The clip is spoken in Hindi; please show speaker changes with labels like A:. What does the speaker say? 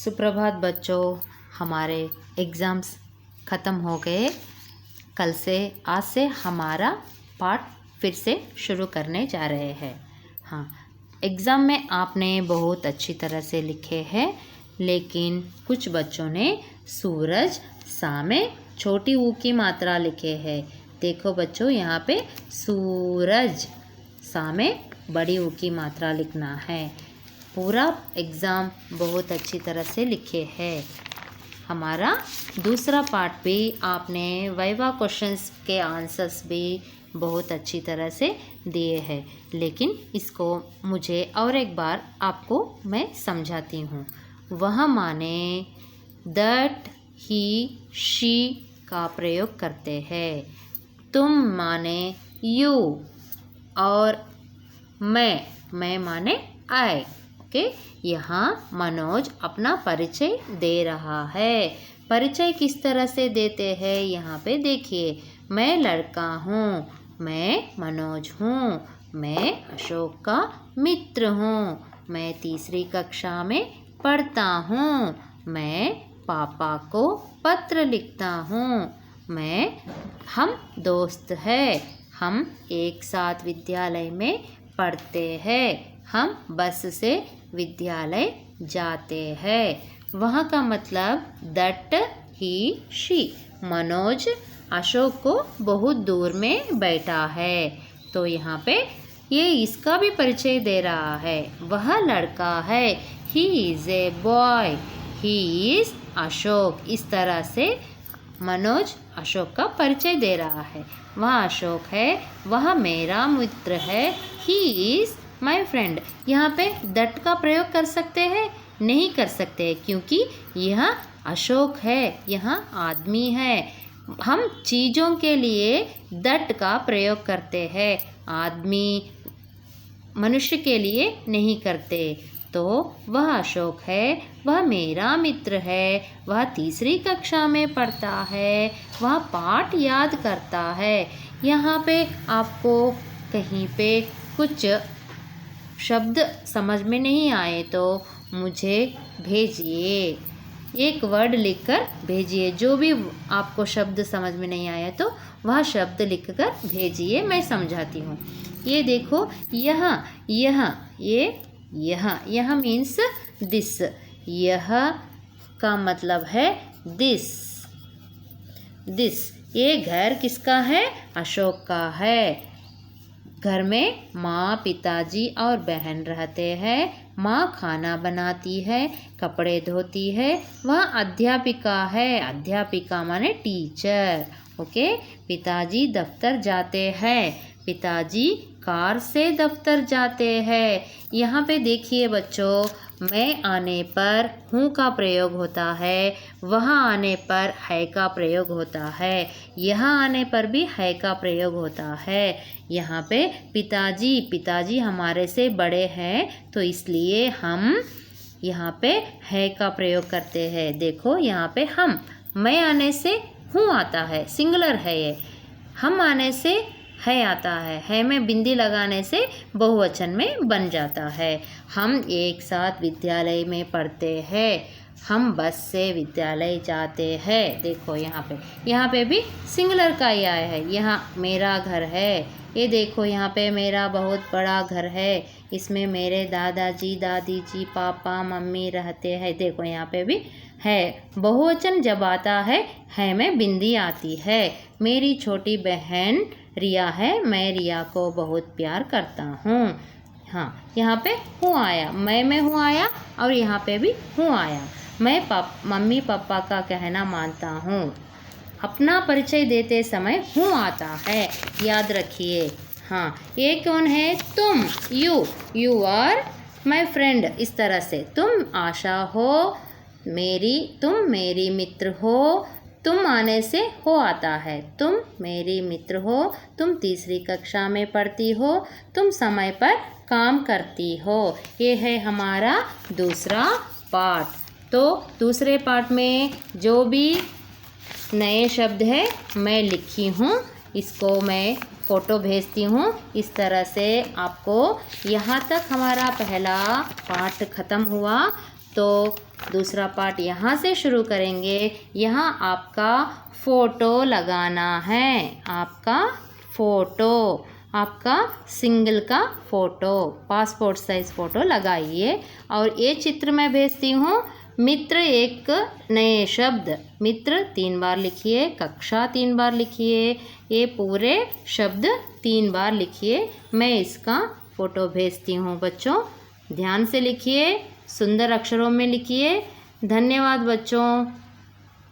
A: सुप्रभात बच्चों, हमारे एग्ज़ाम्स ख़त्म हो गए। आज से हमारा पाठ फिर से शुरू करने जा रहे हैं। हाँ, एग्ज़ाम में आपने बहुत अच्छी तरह से लिखे हैं, लेकिन कुछ बच्चों ने सूरज सा में छोटी ऊ की मात्रा लिखे है। देखो बच्चों, यहाँ पे सूरज सा में बड़ी ऊ की मात्रा लिखना है। पूरा एग्ज़ाम बहुत अच्छी तरह से लिखे हैं। हमारा दूसरा पार्ट भी आपने वाइवा क्वेश्चंस के आंसर्स भी बहुत अच्छी तरह से दिए हैं, लेकिन इसको मुझे और एक बार आपको मैं समझाती हूँ। वह माने दैट, ही, शी का प्रयोग करते हैं। तुम माने यू और मैं माने आई। ओके, यहाँ मनोज अपना परिचय दे रहा है। परिचय किस तरह से देते हैं यहाँ पे देखिए। मैं लड़का हूँ, मैं मनोज हूँ, मैं अशोक का मित्र हूँ, मैं तीसरी कक्षा में पढ़ता हूँ, मैं पापा को पत्र लिखता हूँ, हम दोस्त हैं, हम एक साथ विद्यालय में पढ़ते हैं, हम बस से विद्यालय जाते हैं। वहाँ का मतलब that, he, she. Manoj Ashok को बहुत दूर में बैठा है, तो यहाँ पे ये इसका भी परिचय दे रहा है। वह लड़का है, he is a boy, he is Ashok. इस तरह से मनोज अशोक का परिचय दे रहा है। वह अशोक है, वह मेरा मित्र है, ही इज़ माई फ्रेंड। यहाँ पे दैट का प्रयोग कर सकते हैं? नहीं कर सकते, क्योंकि यह अशोक है, यहाँ आदमी है। हम चीज़ों के लिए दैट का प्रयोग करते हैं, आदमी मनुष्य के लिए नहीं करते। तो वह अशोक है, वह मेरा मित्र है, वह तीसरी कक्षा में पढ़ता है, वह पाठ याद करता है। यहाँ पे आपको कहीं पे कुछ शब्द समझ में नहीं आए तो मुझे भेजिए, एक वर्ड लिखकर भेजिए। जो भी आपको शब्द समझ में नहीं आया तो वह शब्द लिखकर भेजिए, मैं समझाती हूँ। ये देखो, यह मीन्स दिस। यह का मतलब है दिस। ये घर किसका है? अशोक का है। घर में माँ, पिताजी और बहन रहते हैं। माँ खाना बनाती है, कपड़े धोती है। वह अध्यापिका है। अध्यापिका माने टीचर। ओके, पिताजी दफ्तर जाते हैं। पिताजी कार से दफ्तर जाते हैं। यहाँ पे देखिए बच्चों, मैं आने पर हूँ का प्रयोग होता है, वहाँ आने पर है का प्रयोग होता है, यहाँ आने पर भी है का प्रयोग होता है। यहाँ पे पिताजी हमारे से बड़े हैं, तो इसलिए हम यहाँ पे है का प्रयोग करते हैं। देखो यहाँ पे मैं आने से हूँ आता है, सिंगुलर है ये। हम आने से है आता है में बिंदी लगाने से बहुवचन में बन जाता है। हम एक साथ विद्यालय में पढ़ते हैं, हम बस से विद्यालय जाते हैं। देखो यहाँ पे भी सिंगुलर का ही आया है। यहाँ मेरा घर है, ये देखो यहाँ पे मेरा बहुत बड़ा घर है, इसमें मेरे दादाजी, दादी जी, पापा, मम्मी रहते हैं। देखो यहाँ पे भी है। बहुवचन जब आता है में बिंदी आती है। मेरी छोटी बहन रिया है, मैं रिया को बहुत प्यार करता हूँ। हाँ, यहाँ पे हूँ आया, मैं हूँ आया, और यहाँ पे भी हूँ आया। मैं मम्मी पापा का कहना मानता हूँ। अपना परिचय देते समय हूँ आता है, याद रखिए। हाँ, ये कौन है? तुम, यू आर माई फ्रेंड। इस तरह से तुम आशा हो, तुम मेरी मित्र हो। तुम आने से हो आता है, तुम मेरी मित्र हो, तुम तीसरी कक्षा में पढ़ती हो, तुम समय पर काम करती हो। ये है हमारा दूसरा पार्ट। तो दूसरे पार्ट में जो भी नए शब्द है मैं लिखी हूँ, इसको मैं फ़ोटो भेजती हूँ। इस तरह से आपको यहाँ तक हमारा पहला पार्ट ख़त्म हुआ। तो दूसरा पार्ट यहाँ से शुरू करेंगे। यहाँ आपका फ़ोटो लगाना है, आपका फ़ोटो, आपका सिंगल का फ़ोटो, पासपोर्ट साइज़ फ़ोटो लगाइए। और ये चित्र मैं भेजती हूँ। मित्र एक नए शब्द, मित्र 3 बार लिखिए, कक्षा 3 बार लिखिए, ये पूरे शब्द 3 बार लिखिए। मैं इसका फ़ोटो भेजती हूँ बच्चों, ध्यान से लिखिए, सुंदर अक्षरों में लिखिए। धन्यवाद बच्चों।